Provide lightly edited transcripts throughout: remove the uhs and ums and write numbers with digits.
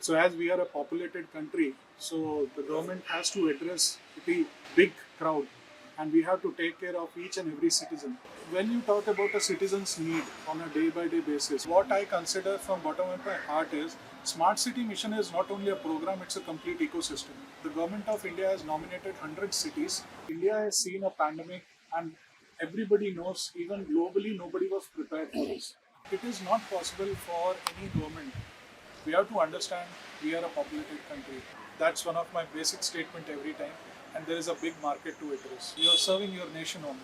So as we are a populated country, so the government has to address the big crowd and we have to take care of each and every citizen. When you talk about a citizen's need on a day-by-day basis, what I consider from bottom of my heart is Smart City Mission is not only a program, it's a complete ecosystem. The government of India has nominated 100 cities. India has seen a pandemic and everybody knows, even globally, nobody was prepared for this. It is not possible for any government. We have to understand we are a populated country. That's one of my basic statement every time. And there is a big market to address. You are serving your nation only.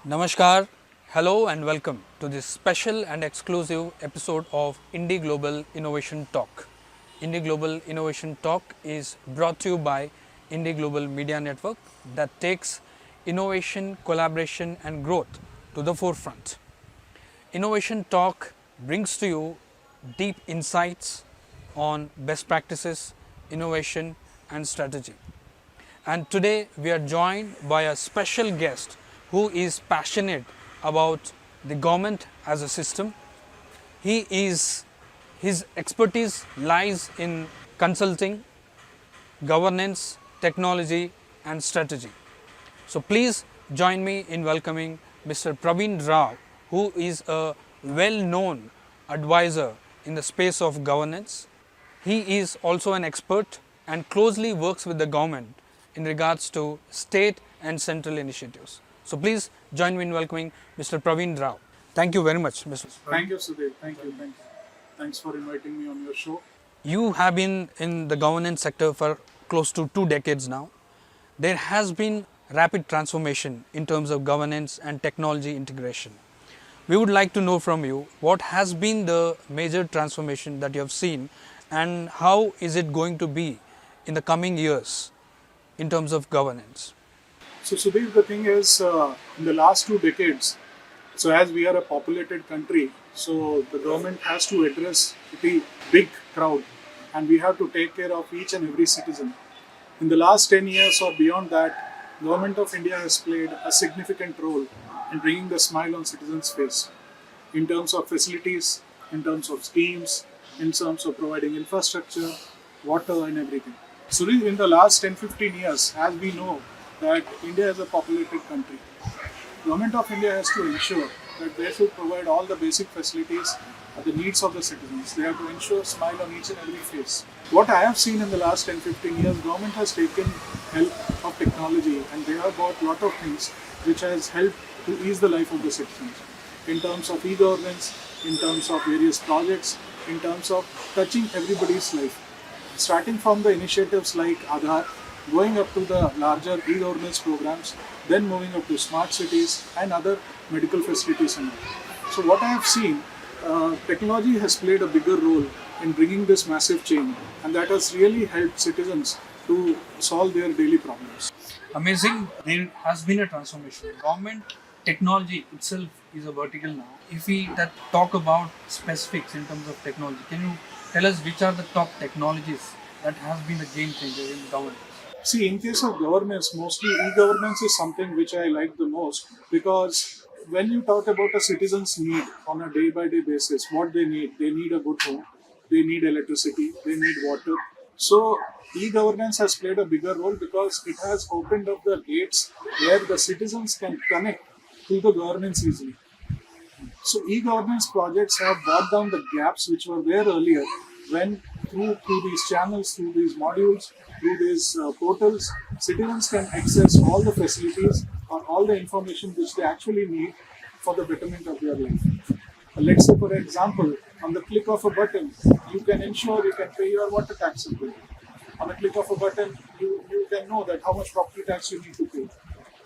Namaskar, hello and welcome to this special and exclusive episode of IndiGlobal Innovation Talk. IndiGlobal Innovation Talk is brought to you by IndiGlobal Media Network that takes innovation, collaboration and growth to the forefront. Innovation Talk brings to you deep insights on best practices, innovation and strategy. And today we are joined by a special guest who is passionate about the government as a system. His expertise lies in consulting, governance, technology and strategy. So please join me in welcoming Mr. Praveen Rao, who is a well-known advisor in the space of governance. He is also an expert and closely works with the government in regards to state and central initiatives. So please join me in welcoming Mr. Praveen Rao. Thank you very much, Mr. Praveen. Thank you, Sudheer. Thank you. Thanks for inviting me on your show. You have been in the governance sector for close to 2 decades now. There has been rapid transformation in terms of governance and technology integration. We would like to know from you what has been the major transformation that you have seen and how is it going to be in the coming years in terms of governance. So Sudheer, the thing is, in the last 2 decades, so as we are a populated country, so the government has to address the big crowd and we have to take care of each and every citizen. In the last 10 years or beyond that, Government of India has played a significant role in bringing the smile on citizens' face in terms of facilities, in terms of schemes, in terms of providing infrastructure, water and everything. So in the last 10-15 years, as we know that India is a populated country, Government of India has to ensure that they should provide all the basic facilities at the needs of the citizens. They have to ensure smile on each and every face. What I have seen in the last 10-15 years, government has taken help of technology and they have bought a lot of things which has helped to ease the life of the citizens in terms of e-governance, in terms of various projects, in terms of touching everybody's life. Starting from the initiatives like Aadhaar, going up to the larger e-governance programs, then moving up to smart cities and other medical facilities and all. So what I have seen, technology has played a bigger role in bringing this massive change and that has really helped citizens to solve their daily problems. Amazing. There has been a transformation. Government technology itself is a vertical now. If we talk about specifics in terms of technology, can you tell us which are the top technologies that has been a game changer in government? See, in case of governance, mostly e-governance is something which I like the most because when you talk about a citizen's need on a day-by-day basis, what they need a good home, they need electricity, they need water. So e-governance has played a bigger role because it has opened up the gates where the citizens can connect to the governance easily. So e-governance projects have brought down the gaps which were there earlier when through these channels, through these modules, through these portals, citizens can access all the facilities or all the information which they actually need for the betterment of their life. Let's say, for example, on the click of a button, you can ensure you can pay your water tax bill. On the click of a button, you can know that how much property tax you need to pay.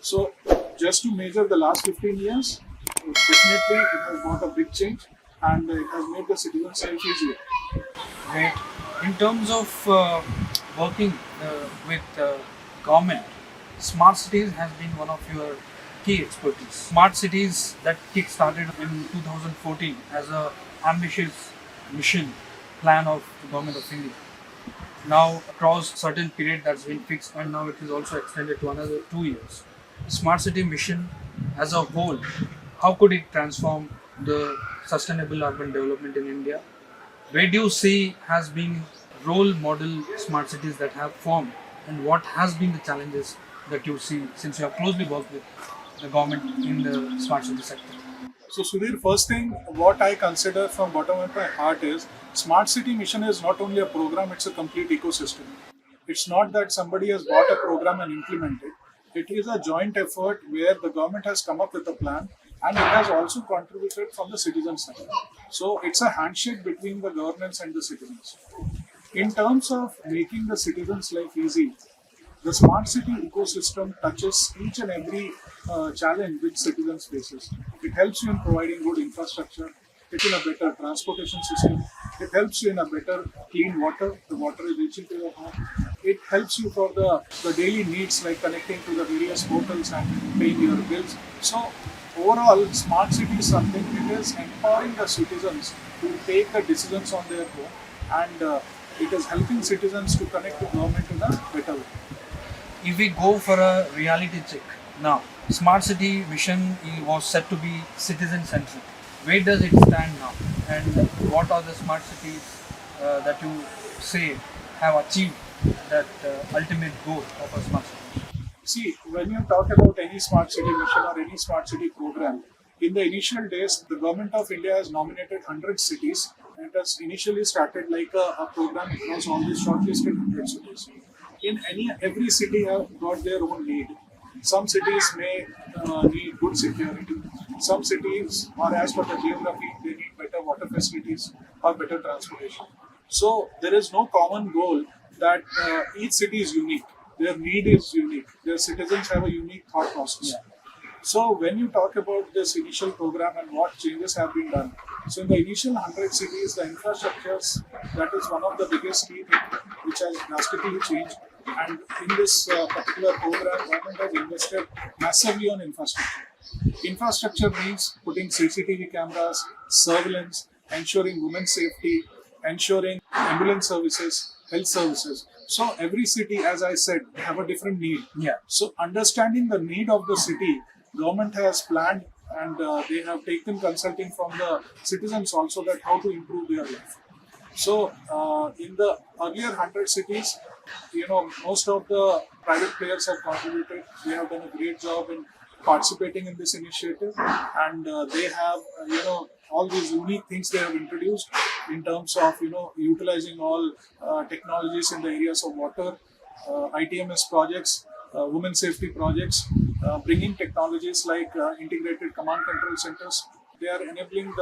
So, just to measure the last 15 years, definitely it has brought a big change and it has made the citizens' life easier. Great. In terms of working with government, smart cities has been one of your key expertise. Smart cities that kick-started in 2014 as an ambitious mission plan of the government of India. Now across certain period that's been fixed and now it is also extended to another 2 years. Smart city mission as a whole, how could it transform the sustainable urban development in India? Where do you see has been role model smart cities that have formed, and what has been the challenges that you see since you have closely worked with the government in the smart city sector? So, Sudhir, first thing what I consider from bottom of my heart is Smart City Mission is not only a program, it's a complete ecosystem. It's not that somebody has bought a program and implemented. It is a joint effort where the government has come up with a plan and it has also contributed from the citizen side. So it's a handshake between the governments and the citizens. In terms of making the citizens' life easy, the smart city ecosystem touches each and every challenge which citizens faces. It helps you in providing good infrastructure, it in a better transportation system, it helps you in a better clean water, the water is reaching to your home. It helps you for the daily needs like connecting to the various portals and paying your bills. So overall, smart city is something it is empowering the citizens to take the decisions on their own and it is helping citizens to connect to government in a better way. If we go for a reality check now, smart city vision was said to be citizen centric. Where does it stand now, and what are the smart cities that you say have achieved that ultimate goal of a smart city? See, when you talk about any smart city mission or any smart city program, in the initial days, the government of India has nominated 100 cities. And it has initially started like a program across all these shortlisted 100 cities. In every city have got their own need. Some cities may need good security. Some cities, or as per the geography, they need better water facilities or better transportation. So there is no common goal that each city is unique. Their need is unique. Their citizens have a unique thought process. So when you talk about this initial program and what changes have been done, so in the initial 100 cities, the infrastructures, that is one of the biggest key things which has drastically changed. And in this particular program, government has invested massively on infrastructure. Infrastructure means putting CCTV cameras, surveillance, ensuring women's safety, ensuring ambulance services, health services. So every city, as I said, have a different need. Yeah. So understanding the need of the city, government has planned and they have taken consulting from the citizens also that how to improve their life. So in the earlier 100 cities, most of the private players have contributed. They have done a great job in participating in this initiative, and they have, all these unique things they have introduced in terms of, utilizing all technologies in the areas of water, ITMS projects, women safety projects, bringing technologies like integrated command control centers. They are enabling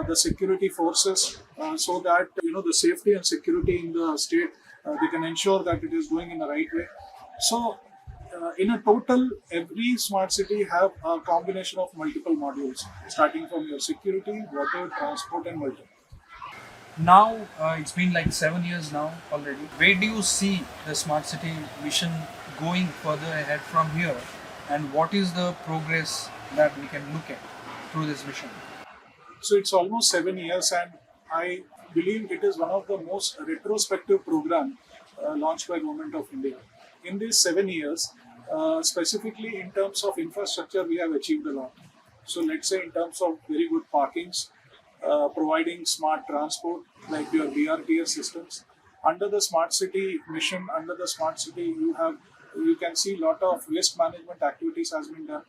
the security forces so that the safety and security in the state they can ensure that it is going in the right way. So in a total, every smart city have a combination of multiple modules, starting from your security, water, transport, and multiple. Now it's been like 7 years now already. Where do you see the smart city mission going further ahead from here, and what is the progress that we can look at through this mission? So it's almost 7 years, and I believe it is one of the most retrospective program launched by Government of India. In these 7 years, specifically in terms of infrastructure, we have achieved a lot. So let's say in terms of very good parkings, providing smart transport like your BRTS systems. Under the smart city mission, under the smart city, you can see lot of waste management activities has been done.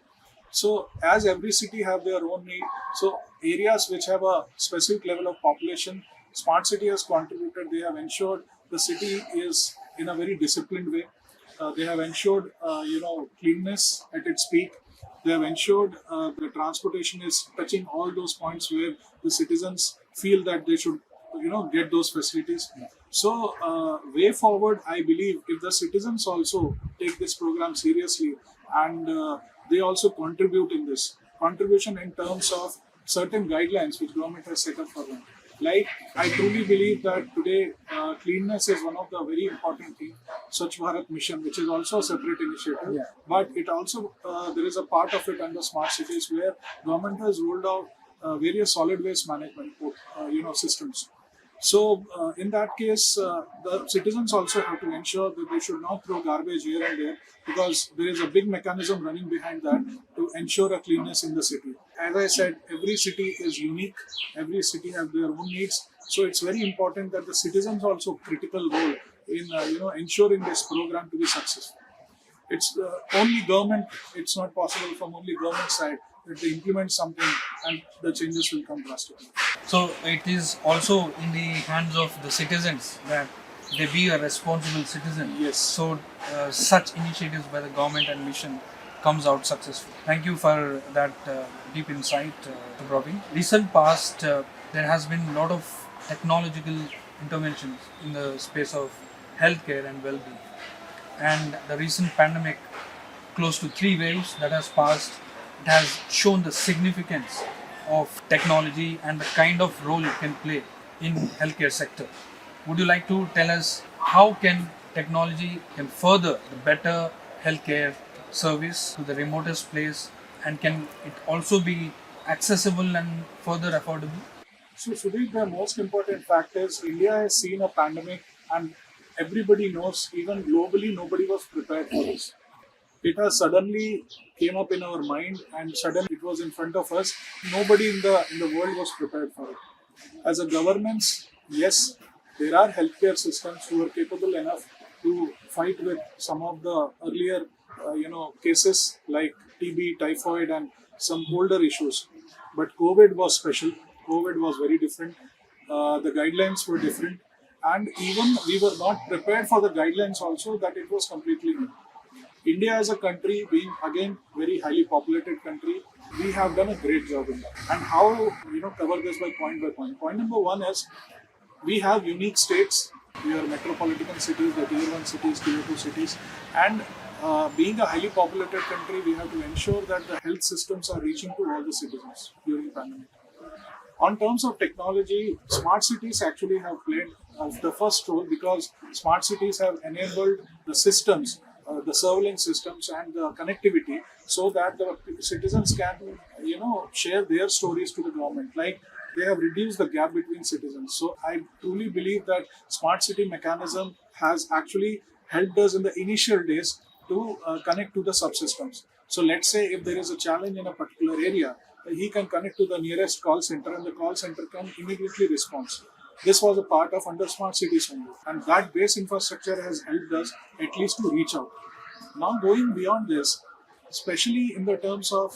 So as every city have their own need, so areas which have a specific level of population, smart city has contributed. They have ensured the city is in a very disciplined way. They have ensured cleanness at its peak. They have ensured the transportation is touching all those points where the citizens feel that they should get those facilities. So way forward, I believe if the citizens also take this program seriously and they also contribute in this contribution in terms of certain guidelines which government has set up for them. Like I truly believe that today cleanness is one of the very important things. Swachh Bharat mission, which is also a separate initiative, Yeah. but it also there is a part of it under smart cities where government has rolled out various solid waste management systems. So, in that case, the citizens also have to ensure that they should not throw garbage here and there, because there is a big mechanism running behind that to ensure a cleanness in the city. As I said, every city is unique, every city has their own needs. So, it's very important that the citizens also critical role in ensuring this program to be successful. It's only government, it's not possible from only government side that they implement something and the changes will come drastically. So it is also in the hands of the citizens that they be a responsible citizen. Yes. So such initiatives by the government and mission comes out successful. Thank you for that deep insight, Praveen. Recent past, there has been a lot of technological interventions in the space of healthcare and well-being, and the recent pandemic, close to 3 waves that has passed, it has shown the significance of technology and the kind of role it can play in healthcare sector. Would you like to tell us how can technology can further the better healthcare service to the remotest place, and can it also be accessible and further affordable? So, Sudhir, the most important fact is India has seen a pandemic, and everybody knows, even globally, nobody was prepared for this. It has suddenly came up in our mind, and suddenly it was in front of us. Nobody in the world was prepared for it. As a governments, yes, there are healthcare systems who are capable enough to fight with some of the earlier, cases like TB, typhoid, and some older issues. But COVID was special. COVID was very different. The guidelines were different, and even we were not prepared for the guidelines. Also, that it was completely new. India as a country, being again very highly populated country, we have done a great job in that. And how cover this by point by point. Point number one is we have unique states. We are metropolitan cities, the tier one cities, tier two cities, and being a highly populated country, we have to ensure that the health systems are reaching to all the citizens during the pandemic. On terms of technology, smart cities actually have played the first role, because smart cities have enabled the systems, the surveillance systems, and the connectivity, so that the citizens can, share their stories to the government. Like, they have reduced the gap between citizens. So I truly believe that smart city mechanism has actually helped us in the initial days to connect to the subsystems. So let's say if there is a challenge in a particular area, he can connect to the nearest call center, and the call center can immediately respond. This was a part of under smart cities only, and that base infrastructure has helped us at least to reach out. Now, going beyond this, especially in the terms of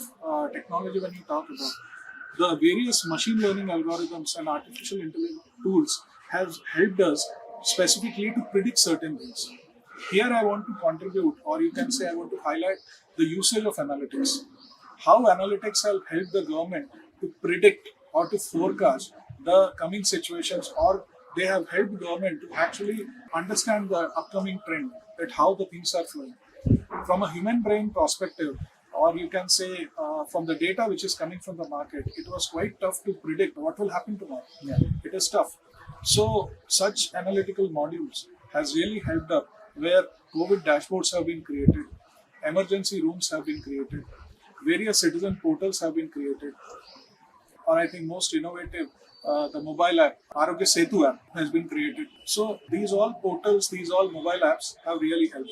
technology, when you talk about the various machine learning algorithms and artificial intelligence tools, have helped us specifically to predict certain things. Here, I want to contribute, or you can say, I want to highlight the usage of analytics. How analytics have helped the government to predict or to forecast the coming situations, or they have helped government to actually understand the upcoming trend, that how the things are flowing from a human brain perspective, or you can say from the data which is coming from the market. It was quite tough to predict what will happen tomorrow. Yeah. It is tough. So such analytical modules has really helped up, where COVID dashboards have been created, emergency rooms have been created, various citizen portals have been created, or I think most innovative, the mobile app, Arogya Setu app, has been created. So these all portals, these all mobile apps have really helped.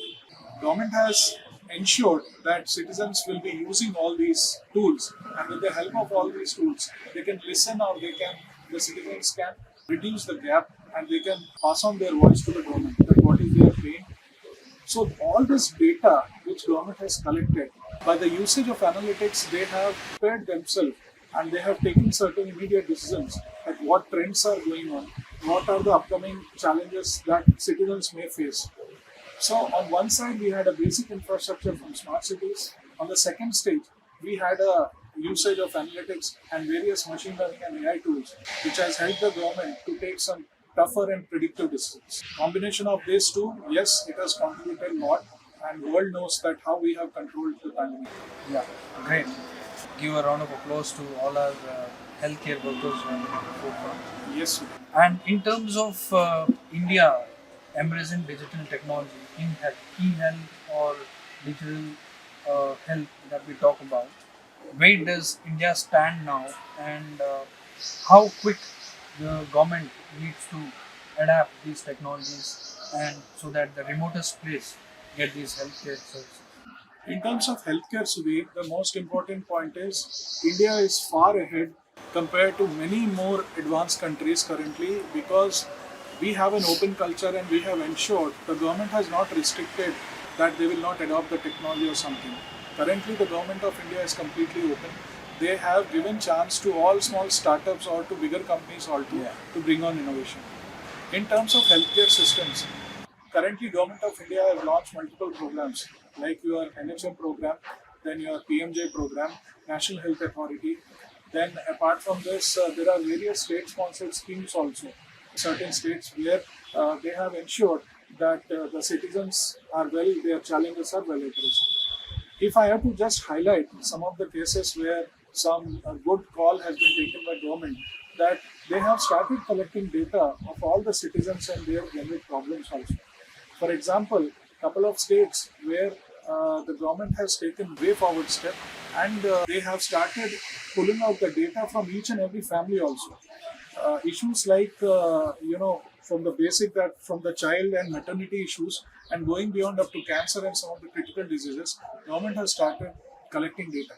Government has ensured that citizens will be using all these tools, and with the help of all these tools, they can listen, or the citizens can reduce the gap, and they can pass on their voice to the government that what is their pain. So all this data which government has collected, by the usage of analytics, they have prepared themselves, and they have taken certain immediate decisions at what trends are going on, what are the upcoming challenges that citizens may face. So on one side, we had a basic infrastructure from smart cities. On the second stage, we had a usage of analytics and various machine learning and AI tools, which has helped the government to take some tougher and predictive decisions. Combination of these two, yes, it has contributed a lot, and world knows that how we have controlled the pandemic. Yeah, great. Give a round of applause to all our healthcare workers on the forefront. Yes, And in terms of India embracing digital technology in health, e-health or digital health that we talk about, where does India stand now, and how quick the government needs to adapt these technologies and so that the remotest place get these healthcare services? In terms of healthcare, Sudhir, the most important point is India is far ahead compared to many more advanced countries currently because we have an open culture and we have ensured the government has not restricted that they will not adopt the technology or something. Currently, the government of India is completely open. They have given chance to all small startups or to bigger companies also to bring on innovation. In terms of healthcare systems, currently Government of India has launched multiple programs like your NHM program, then your PMJ program, National Health Authority. Then apart from this, there are various state-sponsored schemes also. Certain states where they have ensured that the citizens are well, their challenges are well addressed. If I have to just highlight some of the cases where some good call has been taken by government, that they have started collecting data of all the citizens and their genetic problems also. For example, couple of states where the government has taken way forward step and they have started pulling out the data from each and every family also. Issues like from the basic that from the child and maternity issues and going beyond up to cancer and some of the critical diseases, government has started collecting data.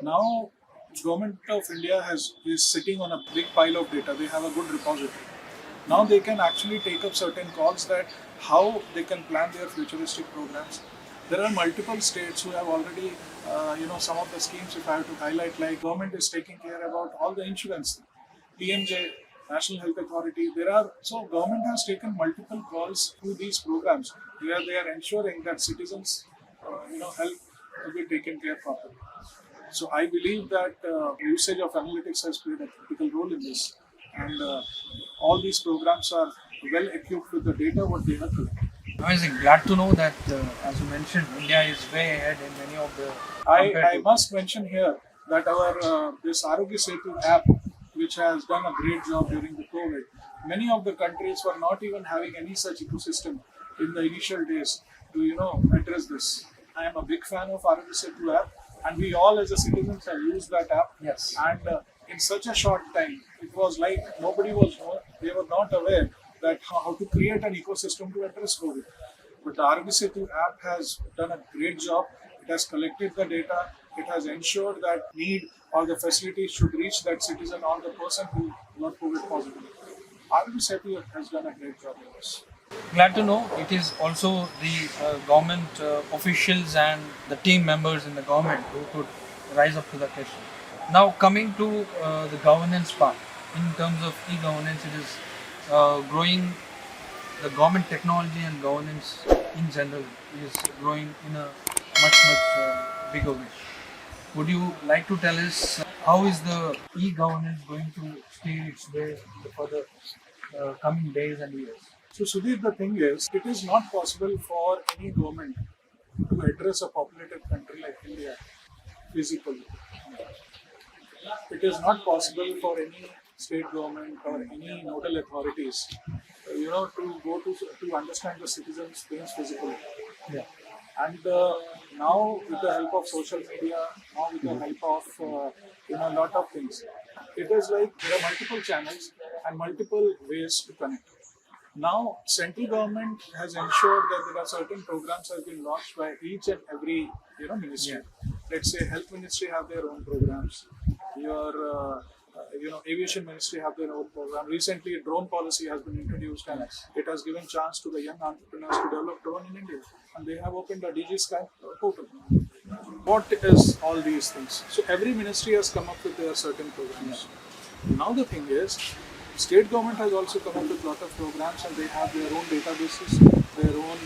Now, government of India is sitting on a big pile of data. They have a good repository. Now they can actually take up certain calls that how they can plan their futuristic programs. There are multiple states who have already, some of the schemes. If I have to highlight, like government is taking care about all the insurance, PMJ, National Health Authority. There are so government has taken multiple calls to these programs where they are ensuring that citizens, health will be taken care properly. So I believe that usage of analytics has played a critical role in this, and all these programs are well equipped with the data what they have collected. Amazing. Glad to know that, as you mentioned, India is way ahead in many of the. I must mention here that our this Arogya Setu app, which has done a great job during the COVID, many of the countries were not even having any such ecosystem in the initial days to address this. I am a big fan of Arogya Setu app, and we all as a citizens have used that app. Yes. And in such a short time, it was like nobody was they were not aware that how to create an ecosystem to address COVID. But the Arogya Setu app has done a great job. It has collected the data. It has ensured that need or the facilities should reach that citizen or the person who got COVID positive. Arogya Setu has done a great job in this. Glad to know it is also the government officials and the team members in the government who could rise up to the question. Now, coming to the governance part, in terms of e-governance, it is growing. The government technology and governance in general is growing in a much bigger way. Would you like to tell us how is the e-governance going to steer its way for the coming days and years? So, Sudhir, the thing is, it is not possible for any government to address a populated country like India physically. It is not possible for any state government or any nodal authorities, to go to understand the citizens' pains physically. Yeah. And now, with the help of social media, now with the help of a lot of things, it is like there are multiple channels and multiple ways to connect. Now, central government has ensured that there are certain programs have been launched by each and every ministry. Let's say health ministry have their own programs. Your aviation ministry have their own program. Recently, drone policy has been introduced, and it has given chance to the young entrepreneurs to develop drone in India. And they have opened a DG Sky portal. What is all these things? So every ministry has come up with their certain programs. Now the thing is, state government has also come up with a lot of programs, and they have their own databases, their own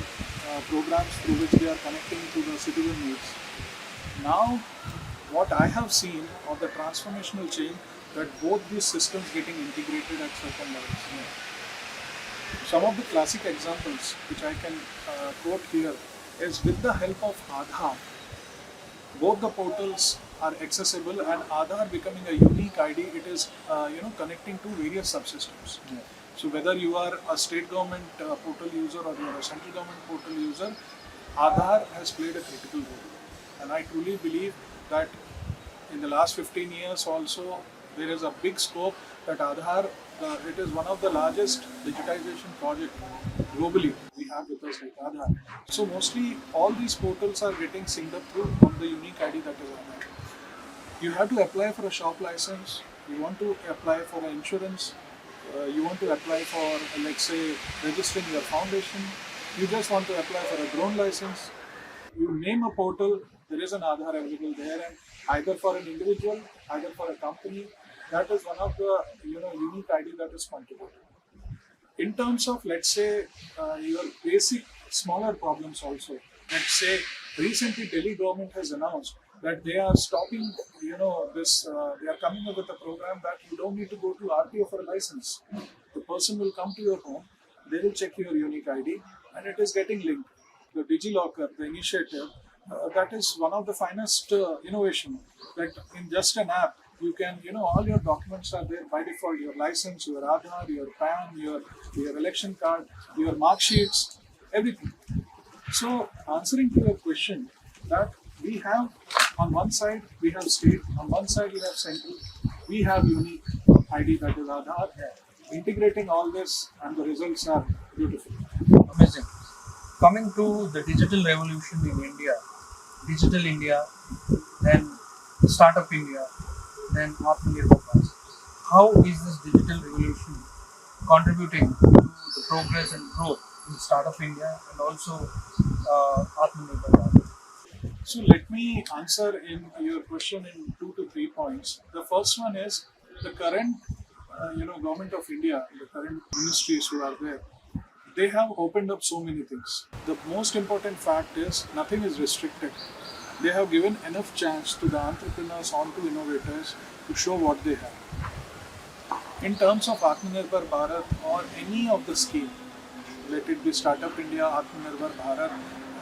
programs through which they are connecting to the citizen needs. Now, what I have seen of the transformational change that both these systems getting integrated at certain levels. Some of the classic examples which I can quote here is with the help of Aadhaar, both the portals are accessible, and Aadhaar becoming a unique ID, it is connecting to various subsystems. So whether you are a state government portal user or you are a central government portal user, Aadhaar has played a critical role. And I truly believe that in the last 15 years also, there is a big scope that Aadhaar it is one of the largest digitization project globally we have with us like Aadhaar. So mostly all these portals are getting synced up through on the unique ID that is Aadhaar. You have to apply for a shop license, you want to apply for an insurance, you want to apply for, let's say, registering your foundation, you just want to apply for a drone license, you name a portal, there is an Aadhaar available there, and either for an individual, either for a company, that is one of the unique ID that is contributed. In terms of, let's say, your basic smaller problems also, let's say recently Delhi government has announced that they are stopping, they are coming up with a program that you don't need to go to RTO for a license. The person will come to your home, they will check your unique ID, and it is getting linked. The DigiLocker, the initiative, that is one of the finest innovation. That in just an app, you can, all your documents are there by default. Your license, your Aadhaar, your PAN, your election card, your mark sheets, everything. So answering to your question, that we have on one side we have state, on one side we have central, we have unique ID that is Aadhaar. Integrating all this and the results are beautiful. Amazing. Coming to the digital revolution in India, Digital India, then Startup India, then Atmanirbhar Bharat. How is this digital revolution contributing to the progress and growth in Startup India and also Atmanirbhar Bharat? So let me answer in your question in 2 to 3 points. The first one is the current, government of India, the current ministries who are there, they have opened up so many things. The most important fact is nothing is restricted. They have given enough chance to the entrepreneurs, on to innovators to show what they have. In terms of Atmanirbhar Bharat or any of the scheme, let it be Startup India, Atmanirbhar Bharat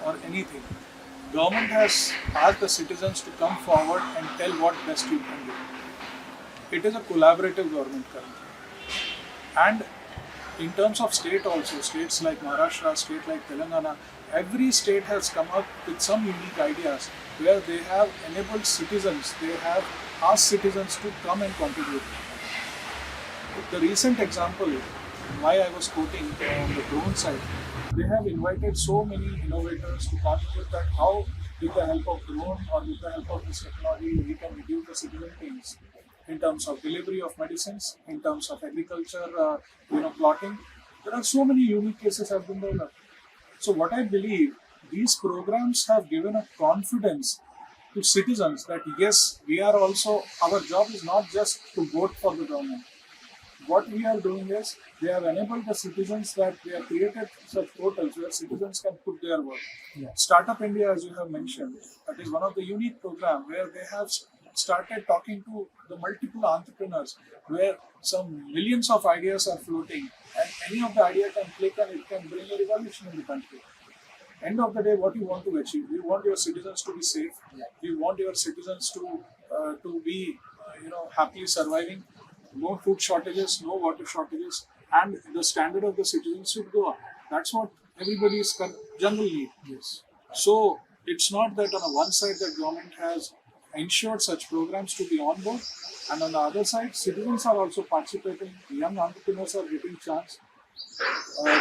or anything, government has asked the citizens to come forward and tell what best you can do. It is a collaborative government currently. And in terms of state also, states like Maharashtra, state like Telangana, every state has come up with some unique ideas where they have enabled citizens, they have asked citizens to come and contribute. The recent example, why I was quoting on the drone side, they have invited so many innovators to contribute that how with the help of drone or with the help of this technology we can reduce the citizen pains in terms of delivery of medicines, in terms of agriculture, plotting. There are so many unique cases have been developed. So what I believe, these programs have given a confidence to citizens that yes, we are also, our job is not just to vote for the government. What we are doing is, they have enabled the citizens that they have created such portals where citizens can put their work. Yeah. Startup India, as you have mentioned, that is one of the unique program where they have started talking to the multiple entrepreneurs, where some millions of ideas are floating, and any of the idea can click and it can bring a revolution in the country. End of the day, what you want to achieve, you want your citizens to be safe, you want your citizens to be happily surviving, no food shortages, no water shortages, and the standard of the citizens should go up. That's what everybody is generally need. Yes. So it's not that on one side the government has ensured such programs to be on board, and on the other side, citizens are also participating. Young entrepreneurs are getting chance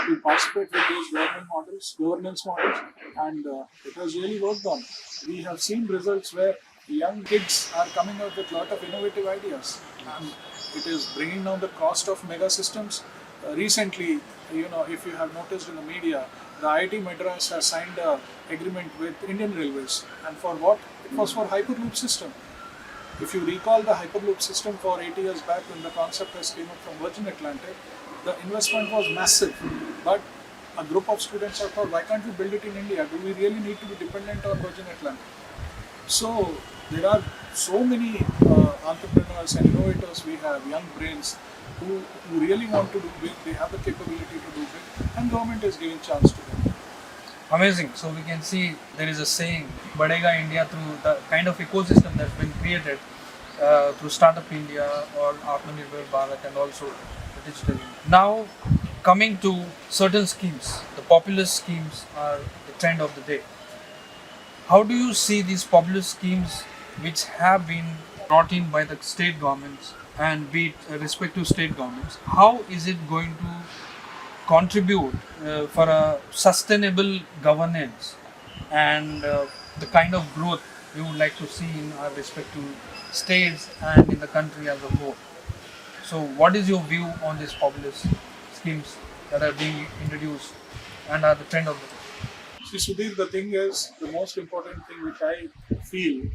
to participate with those governance models, and it has really worked on. We have seen results where young kids are coming out with a lot of innovative ideas, and it is bringing down the cost of mega systems. Recently, if you have noticed in the media, the IIT Madras has signed an agreement with Indian Railways, and for what? It was for Hyperloop system. If you recall the Hyperloop system for 8 years back when the concept has came up from Virgin Atlantic, the investment was massive, but a group of students have thought, why can't we build it in India? Do we really need to be dependent on Virgin Atlantic? So there are so many entrepreneurs and innovators we have, young brains, who really want to do big, they have the capability to do big, and government is giving chance to them. Amazing. So we can see there is a saying, Badega India, through the kind of ecosystem that's been created through Startup India or Atmanirbhar Bharat and also the digital India. Now, coming to certain schemes, the popular schemes are the trend of the day. How do you see these popular schemes which have been brought in by the state governments and be it respective state governments, how is it going to contribute for a sustainable governance and the kind of growth we would like to see in our respective states and in the country as a whole? So, what is your view on these populist schemes that are being introduced and are the trend of the day? See, Sudhir, the thing is, the most important thing which I feel,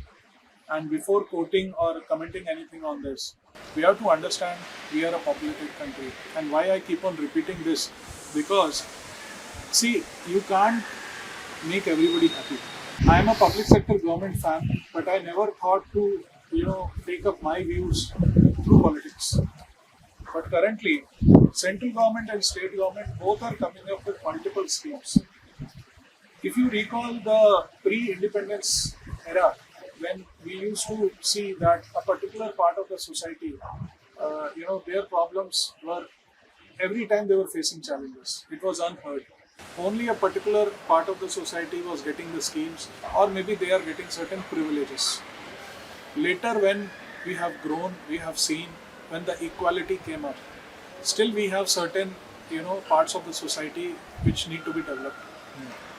and before quoting or commenting anything on this, we have to understand we are a populated country. And why I keep on repeating this, because see, you can't make everybody happy. I am a public sector government fan, but I never thought to, take up my views through politics. But currently, central government and state government both are coming up with multiple schemes. If you recall the pre-independence era, when we used to see that a particular part of the society, their problems were every time they were facing challenges. It was unheard. Only a particular part of the society was getting the schemes, or maybe they are getting certain privileges. Later, when we have grown, we have seen when the equality came up. Still, we have certain, parts of the society which need to be developed.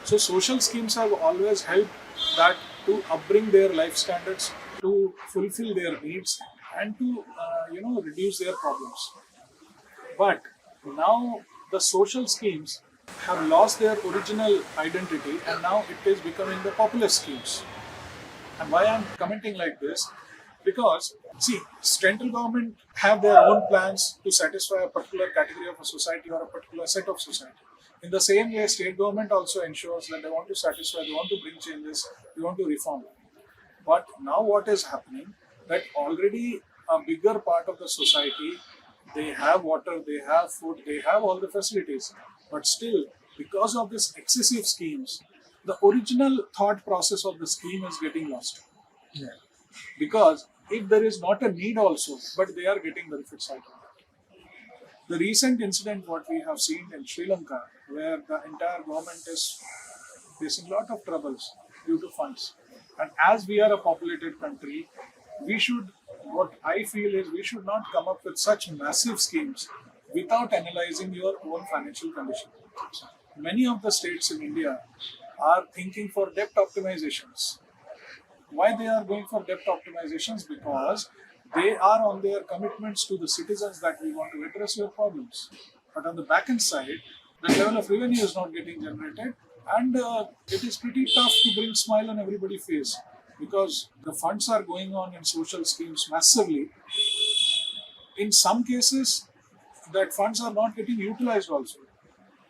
So social schemes have always helped that to upbring their life standards, to fulfill their needs, and to reduce their problems. But now the social schemes have lost their original identity, and now it is becoming the populist schemes. And why I'm commenting like this? Because see, central government have their own plans to satisfy a particular category of a society or a particular set of society. In the same way, state government also ensures that they want to satisfy, they want to bring changes, they want to reform. But now what is happening, that already a bigger part of the society, they have water, they have food, they have all the facilities. But still, because of this excessive schemes, the original thought process of the scheme is getting lost. Yeah. Because if there is not a need also, but they are getting benefits out of it. The recent incident what we have seen in Sri Lanka, where the entire government is facing a lot of troubles due to funds. And as we are a populated country, what I feel is we should not come up with such massive schemes without analyzing your own financial condition. Many of the states in India are thinking for debt optimizations. Why they are going for debt optimizations? Because they are on their commitments to the citizens that we want to address your problems. But on the back end side, the level of revenue is not getting generated, and it is pretty tough to bring smile on everybody's face because the funds are going on in social schemes massively. In some cases, that funds are not getting utilized also.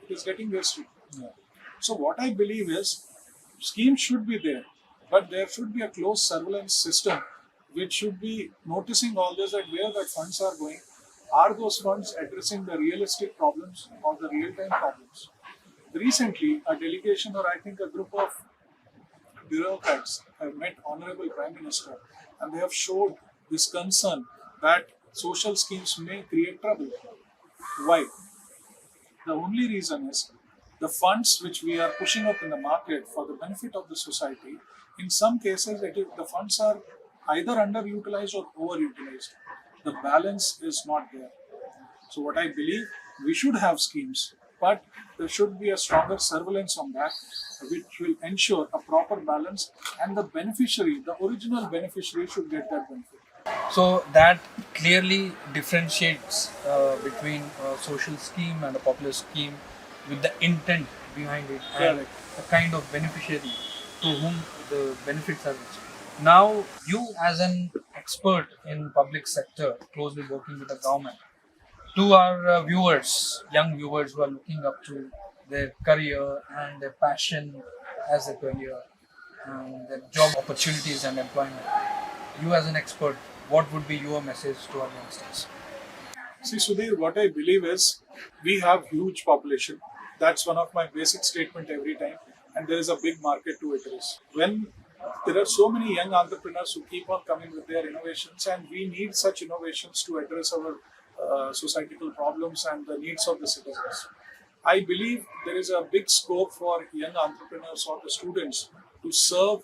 It is getting wasted. Yeah. So what I believe is schemes should be there, but there should be a close surveillance system which should be noticing all this, that where the funds are going. Are those funds addressing the realistic problems or the real-time problems? Recently, a delegation, or I think a group of bureaucrats have met Honorable Prime Minister, and they have showed this concern that social schemes may create trouble. Why? The only reason is the funds which we are pushing up in the market for the benefit of the society. In some cases, the funds are either underutilized or overutilized. The balance is not there. So, what I believe, we should have schemes, but there should be a stronger surveillance on that, which will ensure a proper balance, and the beneficiary, the original beneficiary, should get that benefit. So that clearly differentiates between a social scheme and a popular scheme with the intent behind it and Correct. the kind of beneficiary to whom the benefits are reached. Now, you as an expert in public sector, closely working with the government, to our viewers, young viewers who are looking up to their career and their passion as a career and their job opportunities and employment, you as an expert, what would be your message to our youngsters? See, Sudhir, what I believe is we have huge population. That's one of my basic statement every time, and there is a big market to address. When there are so many young entrepreneurs who keep on coming with their innovations, and we need such innovations to address our societal problems and the needs of the citizens. I believe there is a big scope for young entrepreneurs or the students to serve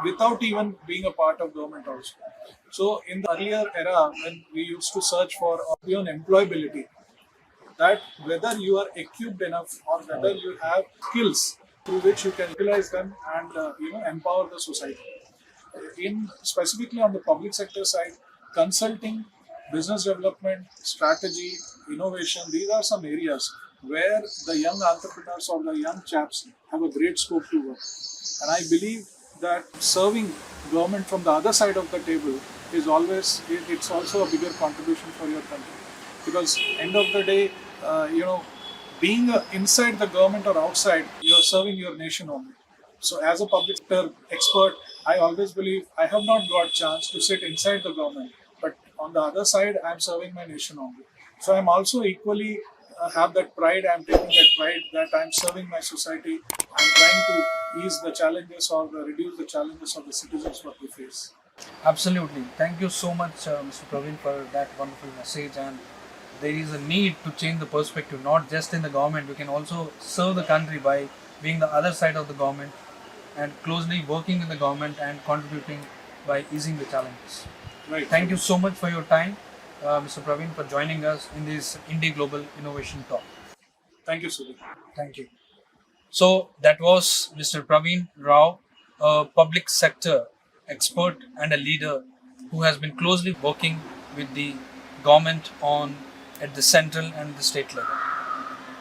without even being a part of government also. So in the earlier era, when we used to search for beyond employability, that whether you are equipped enough or whether you have skills through which you can utilize them and empower the society. In specifically on the public sector side, consulting, business development, strategy, innovation, these are some areas where the young entrepreneurs or the young chaps have a great scope to work. And I believe that serving government from the other side of the table is always, it's also a bigger contribution for your country. Because end of the day, being inside the government or outside, you're serving your nation only. So as a public sector expert, I always believe I have not got chance to sit inside the government, but on the other side, I'm serving my nation only. So I'm also equally have that pride. I'm taking that pride that I'm serving my society. I'm trying to ease the challenges or reduce the challenges of the citizens what we face. Absolutely. Thank you so much, Mr. Praveen, for that wonderful message. And there is a need to change the perspective, not just in the government. We can also serve the country by being the other side of the government and closely working with the government and contributing by easing the challenges. Right. Thank you so much for your time, Mr. Praveen, for joining us in this IndiGlobal Innovation Talk. Thank you, Sudhir. Thank you. So that was Mr. Praveen Rao, a public sector expert and a leader who has been closely working with the government on at the central and the state level.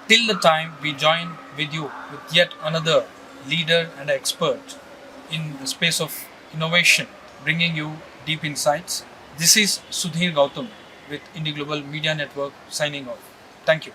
Till the time we join with you with yet another leader and expert in the space of innovation, bringing you deep insights. This is Sudheer Goutham with IndiGlobal Media Network signing off. Thank you.